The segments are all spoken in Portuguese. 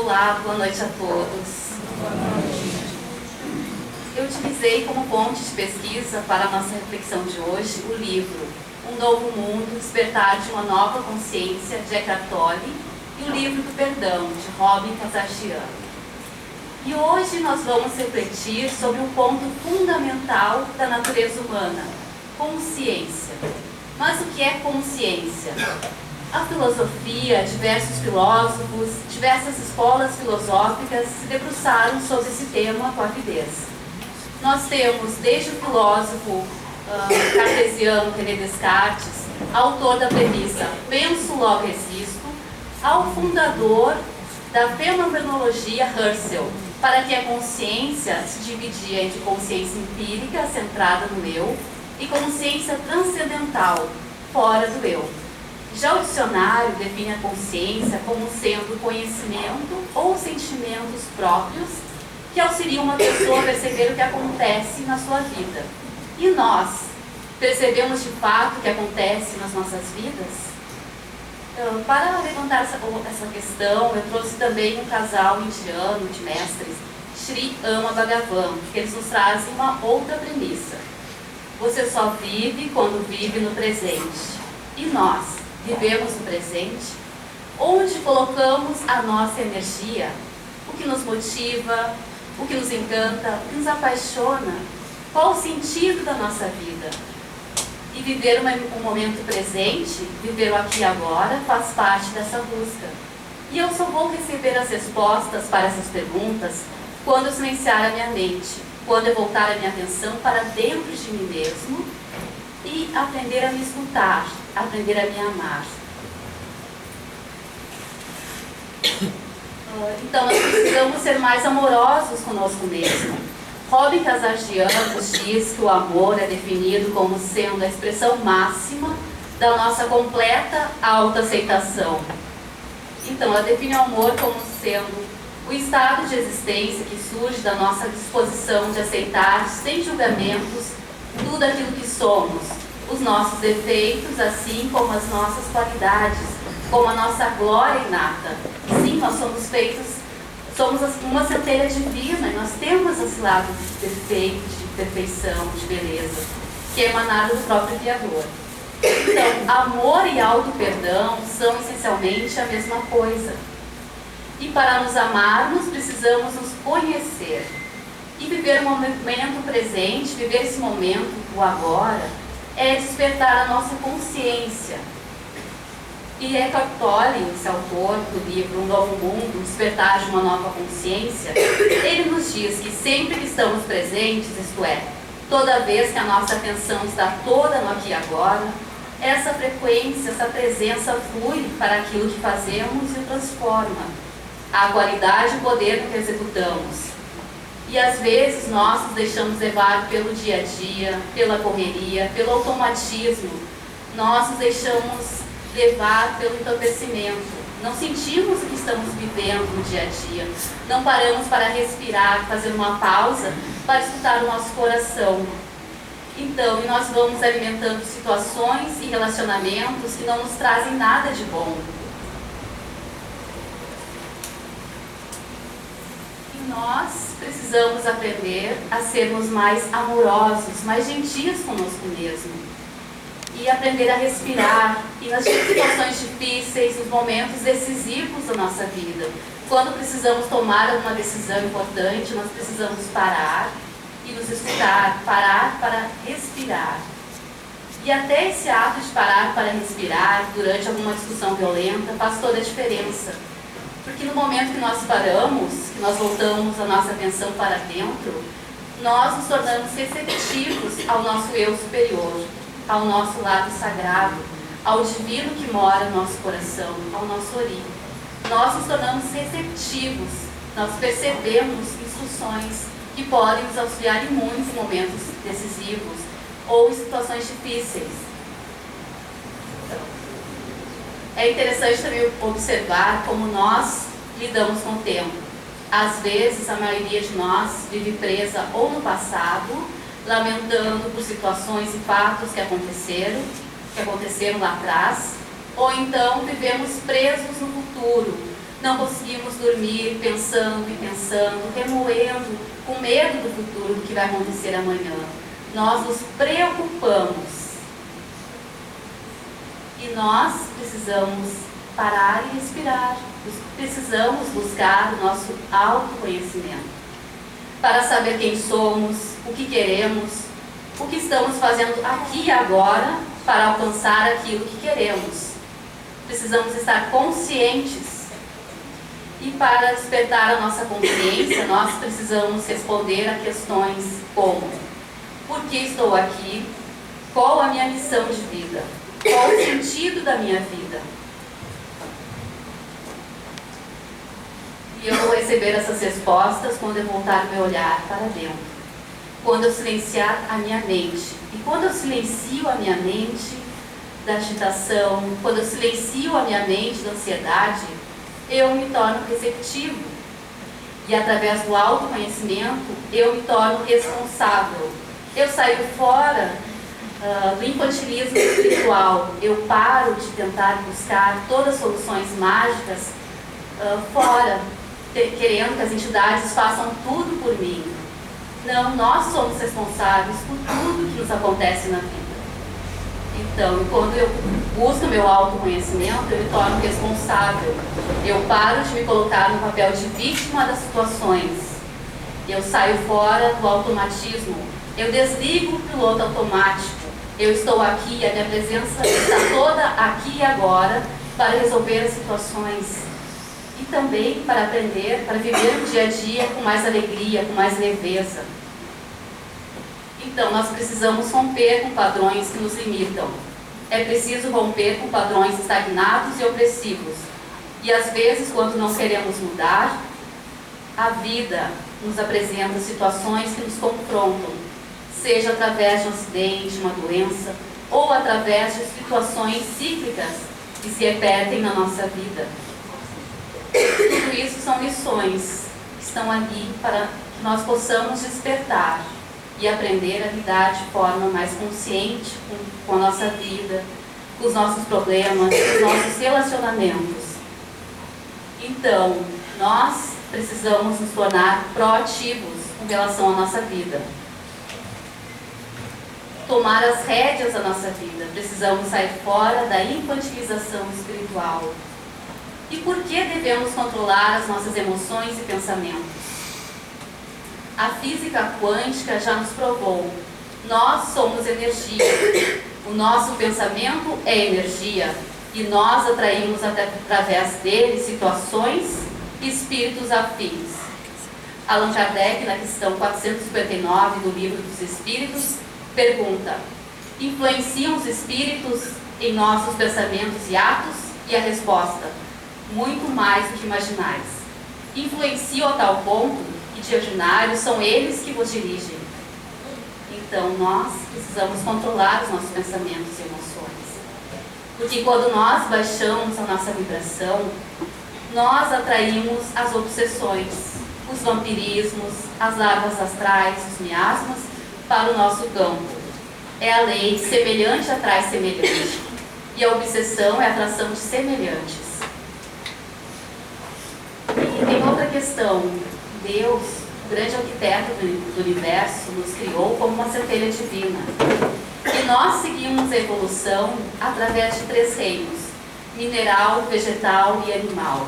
Olá, boa noite a todos. Eu utilizei como fonte de pesquisa para a nossa reflexão de hoje o livro Um Novo Mundo, Despertar de uma Nova Consciência, de Eckhart Tolle, e o livro do Perdão, de Robin Kazarjian. E hoje nós vamos refletir sobre um ponto fundamental da natureza humana, consciência. Mas o que é consciência? A filosofia, diversos filósofos, diversas escolas filosóficas se debruçaram sobre esse tema com avidez. Nós temos desde o filósofo cartesiano René Descartes, autor da premissa penso, logo existo, ao fundador da fenomenologia Husserl, para que a consciência se dividia entre consciência empírica, centrada no eu, e consciência transcendental, fora do eu. Já o dicionário define a consciência como sendo conhecimento ou sentimentos próprios que auxiliam uma pessoa a perceber o que acontece na sua vida. E nós, percebemos de fato o que acontece nas nossas vidas? Para levantar essa questão, eu trouxe também um casal indiano de mestres, Sri Ama Bhagavan, que eles nos trazem uma outra premissa. Você só vive quando vive no presente. E nós vivemos no presente? Onde colocamos a nossa energia? O que nos motiva? O que nos encanta? O que nos apaixona? Qual o sentido da nossa vida? E viver um momento presente, viver o aqui e agora, faz parte dessa busca. E eu só vou receber as respostas para essas perguntas quando eu silenciar a minha mente, quando eu voltar a minha atenção para dentro de mim mesmo e aprender a me escutar, aprender a me amar. Então, nós precisamos ser mais amorosos conosco mesmo. Robin Kazarjian nos diz que o amor é definido como sendo a expressão máxima da nossa completa autoaceitação. Então, ela define o amor como sendo o estado de existência que surge da nossa disposição de aceitar, sem julgamentos, tudo aquilo que somos, os nossos defeitos, assim como as nossas qualidades, como a nossa glória inata. Sim, nós somos feitos, somos uma centelha divina e nós temos esse lado de defeito, de perfeição, de beleza, que é emanado do próprio Criador. Então, amor e auto-perdão são essencialmente a mesma coisa. E para nos amarmos, precisamos nos conhecer e viver o momento presente, viver esse momento, o agora, é despertar a nossa consciência. E Eckhart Tolle, esse autor do livro Um Novo Mundo, Despertar de uma Nova Consciência, ele nos diz que sempre que estamos presentes, isto é, toda vez que a nossa atenção está toda no aqui e agora, essa frequência, essa presença flui para aquilo que fazemos e o transforma. A qualidade e o poder do que executamos. E às vezes nós nos deixamos levar pelo dia a dia, pela correria, pelo automatismo. Nós nos deixamos levar pelo entorpecimento. Não sentimos o que estamos vivendo no dia a dia. Não paramos para respirar, fazer uma pausa para escutar o nosso coração. Então, nós vamos alimentando situações e relacionamentos que não nos trazem nada de bom. Nós precisamos aprender a sermos mais amorosos, mais gentis conosco mesmo. E aprender a respirar. E nas situações difíceis, nos momentos decisivos da nossa vida, quando precisamos tomar uma decisão importante, nós precisamos parar e nos escutar, parar para respirar. E até esse ato de parar para respirar durante alguma discussão violenta faz toda a diferença. Porque no momento que nós paramos, que nós voltamos a nossa atenção para dentro, nós nos tornamos receptivos ao nosso eu superior, ao nosso lado sagrado, ao divino que mora no nosso coração, ao nosso ori. Nós nos tornamos receptivos, nós percebemos instruções que podem nos auxiliar em muitos momentos decisivos ou em situações difíceis. É interessante também observar como nós lidamos com o tempo. Às vezes, a maioria de nós vive presa ou no passado, lamentando por situações e fatos que aconteceram lá atrás, ou então vivemos presos no futuro, Não conseguimos dormir pensando e pensando, remoendo, com medo do futuro, do que vai acontecer amanhã. Nós nos preocupamos. E nós precisamos parar e respirar. Precisamos buscar o nosso autoconhecimento para saber quem somos, o que queremos, o que estamos fazendo aqui e agora para alcançar aquilo que queremos. Precisamos estar conscientes. E para despertar a nossa consciência, nós precisamos responder a questões como: por que estou aqui? Qual a minha missão de vida? Qual o sentido da minha vida? E eu vou receber essas respostas quando eu voltar meu olhar para dentro. Quando eu silenciar a minha mente. E quando eu silencio a minha mente da agitação, quando eu silencio a minha mente da ansiedade, eu me torno receptivo. E através do autoconhecimento, eu me torno responsável. Eu saio fora do infantilismo espiritual. Eu paro de tentar buscar todas as soluções mágicas fora, querendo que as entidades façam tudo por mim. Não, nós somos responsáveis por tudo que nos acontece na vida. Então, quando eu busco meu autoconhecimento, eu me torno responsável. Eu paro de me colocar no papel de vítima das situações. Eu saio fora do automatismo. Eu desligo o piloto automático. Eu estou aqui, a minha presença está toda aqui e agora para resolver as situações. E também para aprender, para viver o dia a dia com mais alegria, com mais leveza. Então, nós precisamos romper com padrões que nos limitam. É preciso romper com padrões estagnados e opressivos. E às vezes, quando não queremos mudar, a vida nos apresenta situações que nos confrontam, seja através de um acidente, uma doença, ou através de situações cíclicas que se repetem na nossa vida. Tudo isso são lições que estão ali para que nós possamos despertar e aprender a lidar de forma mais consciente com a nossa vida, com os nossos problemas, com os nossos relacionamentos. Então, nós precisamos nos tornar proativos com relação à nossa vida. Tomar as rédeas da nossa vida. Precisamos sair fora da infantilização espiritual. E por que devemos controlar as nossas emoções e pensamentos? A física quântica já nos provou. Nós somos energia. O nosso pensamento é energia. E nós atraímos através dele situações e espíritos afins. Allan Kardec, na questão 459 do Livro dos Espíritos, pergunta: influenciam os espíritos em nossos pensamentos e atos? E a resposta: muito mais do que imaginais. Influenciam a tal ponto que de ordinário são eles que vos dirigem. Então nós precisamos controlar os nossos pensamentos e emoções. Porque quando nós baixamos a nossa vibração, nós atraímos as obsessões, os vampirismos, as larvas astrais, os miasmas para o nosso campo. É a lei, semelhante atrai semelhante. E a obsessão é a atração de semelhantes. E tem outra questão. Deus, o grande arquiteto do universo, nos criou como uma centelha divina. E nós seguimos a evolução através de 3 reinos: mineral, vegetal e animal.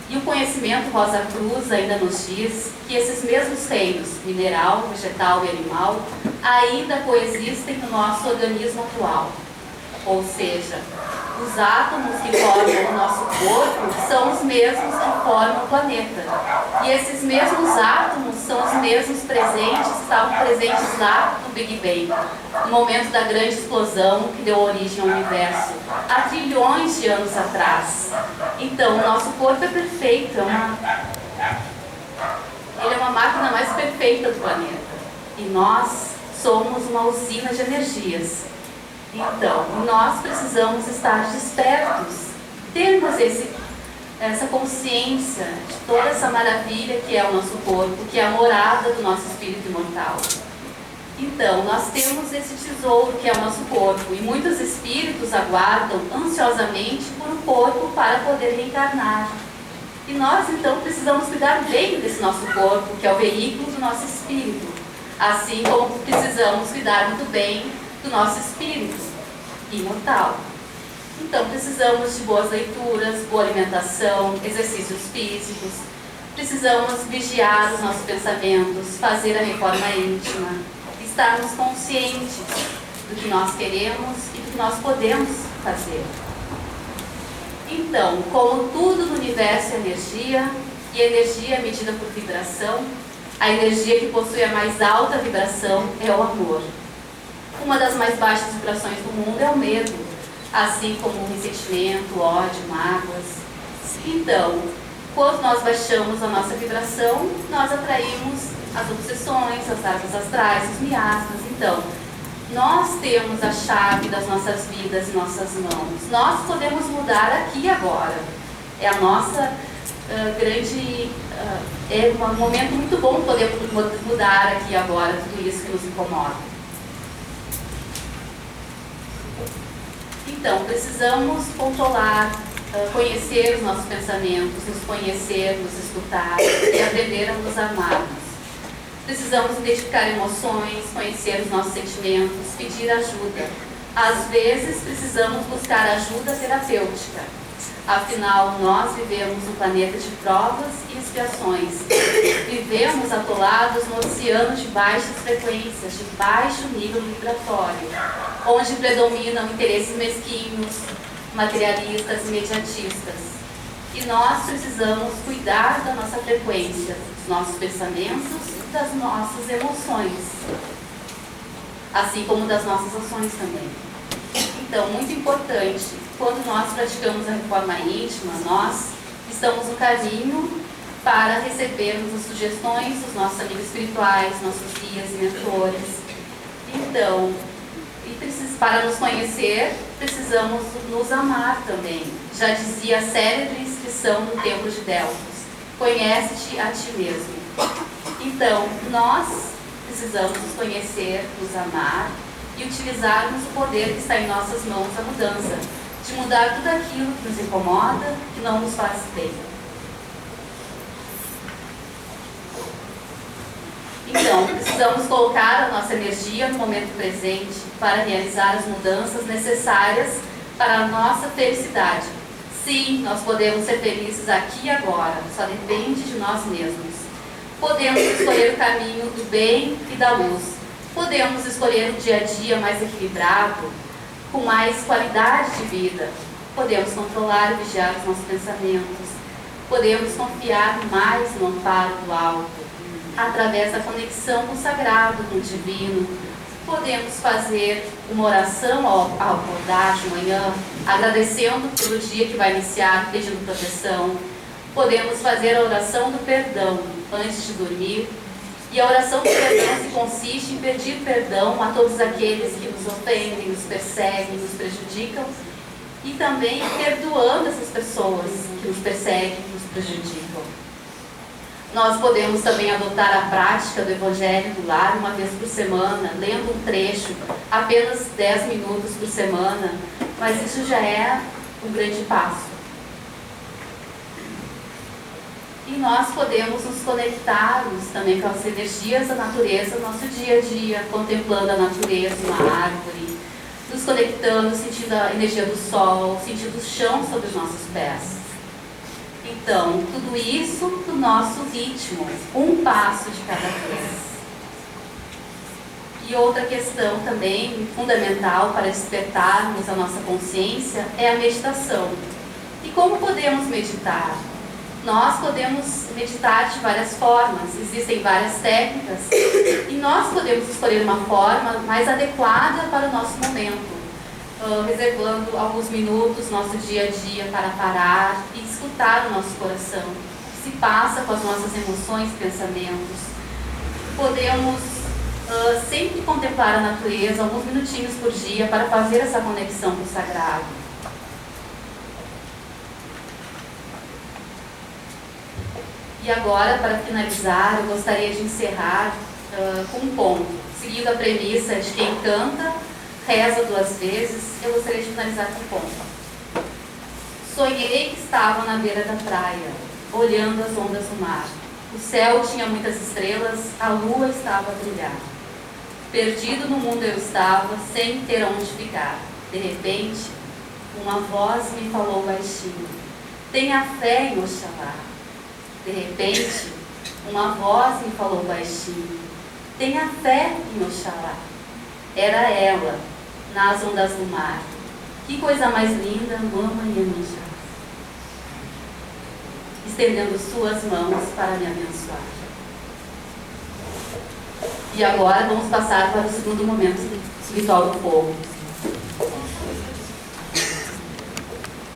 E o conhecimento Rosa Cruz ainda nos diz que esses mesmos reinos, mineral, vegetal e animal, ainda coexistem no nosso organismo atual. Ou seja, os átomos que formam o nosso corpo são os mesmos que formam o planeta. E esses mesmos átomos são os mesmos presentes, estavam presentes lá no Big Bang, no momento da grande explosão que deu origem ao universo, há trilhões de anos atrás. Então, o nosso corpo é perfeito, ele é uma máquina mais perfeita do planeta. E nós somos uma usina de energias. Então, nós precisamos estar despertos, termos essa consciência de toda essa maravilha que é o nosso corpo, que é a morada do nosso espírito imortal. Então, nós temos esse tesouro que é o nosso corpo, e muitos espíritos aguardam ansiosamente por um corpo para poder reencarnar. E nós, então, precisamos cuidar bem desse nosso corpo, que é o veículo do nosso espírito, assim como precisamos cuidar muito bem do nosso espírito imortal. Então, precisamos de boas leituras, boa alimentação, exercícios físicos, precisamos vigiar os nossos pensamentos, fazer a reforma íntima, estarmos conscientes do que nós queremos e do que nós podemos fazer. Então, como tudo no universo é energia, e a energia é medida por vibração, a energia que possui a mais alta vibração é o amor. Uma das mais baixas vibrações do mundo é o medo, assim como o ressentimento, ódio, mágoas. Então, quando nós baixamos a nossa vibração, nós atraímos as obsessões, as armas astrais, os miasmas. Então, nós temos a chave das nossas vidas em nossas mãos. Nós podemos mudar aqui e agora. É a nossa é um momento muito bom poder mudar aqui e agora tudo isso que nos incomoda. Então, precisamos controlar, conhecer os nossos pensamentos, nos conhecer, nos escutar e aprender a nos amarmos. Precisamos identificar emoções, conhecer os nossos sentimentos, pedir ajuda. Às vezes, precisamos buscar ajuda terapêutica. Afinal, nós vivemos um planeta de provas e expiações. Vivemos atolados no oceano de baixas frequências, de baixo nível vibratório, onde predominam interesses mesquinhos, materialistas e imediatistas. E nós precisamos cuidar da nossa frequência, dos nossos pensamentos e das nossas emoções, assim como das nossas ações também. Então, muito importante, quando nós praticamos a reforma íntima, nós estamos no caminho para recebermos as sugestões dos nossos amigos espirituais, nossos guias e mentores. Então, para nos conhecer, precisamos nos amar também. Já dizia a célebre inscrição no Templo de Delfos: conhece-te a ti mesmo. Então, nós precisamos nos conhecer, nos amar e utilizarmos o poder que está em nossas mãos, a mudança, de mudar tudo aquilo que nos incomoda, que não nos faz bem. Então, precisamos colocar a nossa energia no momento presente para realizar as mudanças necessárias para a nossa felicidade. Sim, nós podemos ser felizes aqui e agora, só depende de nós mesmos. Podemos escolher o caminho do bem e da luz. Podemos escolher um dia a dia mais equilibrado, com mais qualidade de vida. Podemos controlar e vigiar os nossos pensamentos. Podemos confiar mais no amparo do alto, através da conexão com o sagrado, com o divino. Podemos fazer uma oração ao acordar de manhã, agradecendo pelo dia que vai iniciar, pedindo proteção. Podemos fazer a oração do perdão antes de dormir. E a oração do perdão se consiste em pedir perdão a todos aqueles que nos ofendem, nos perseguem, nos prejudicam, e também perdoando essas pessoas que nos perseguem, nos prejudicam. Nós podemos também adotar a prática do Evangelho do Lar uma vez por semana, lendo um trecho, apenas 10 minutos por semana, mas isso já é um grande passo. E nós podemos nos conectarmos também com as energias da natureza no nosso dia a dia, contemplando a natureza, uma árvore, nos conectando, sentindo a energia do sol, sentindo o chão sobre os nossos pés. Então, tudo isso no nosso ritmo, um passo de cada vez. E outra questão também fundamental para despertarmos a nossa consciência é a meditação. E como podemos meditar? Nós podemos meditar de várias formas, existem várias técnicas, e nós podemos escolher uma forma mais adequada para o nosso momento, reservando alguns minutos no nosso dia a dia para parar e escutar o nosso coração, que se passa com as nossas emoções e pensamentos. Podemos sempre contemplar a natureza, alguns minutinhos por dia, para fazer essa conexão com o sagrado. E agora, para finalizar, eu gostaria de encerrar com um ponto. Seguindo a premissa de quem canta, reza 2 vezes, eu gostaria de finalizar com um ponto. Sonhei que estava na beira da praia. olhando as ondas do mar. O céu tinha muitas estrelas, a lua estava a brilhar. Perdido no mundo eu estava, sem ter onde ficar. De repente, uma voz me falou baixinho: tenha fé em Oxalá. De repente, uma voz me falou baixinho: tenha fé em Oxalá. Era ela, nas ondas do mar. Que coisa mais linda, Mama Iemanjá, estendendo suas mãos para me abençoar. E agora vamos passar para o segundo momento ritual do fogo.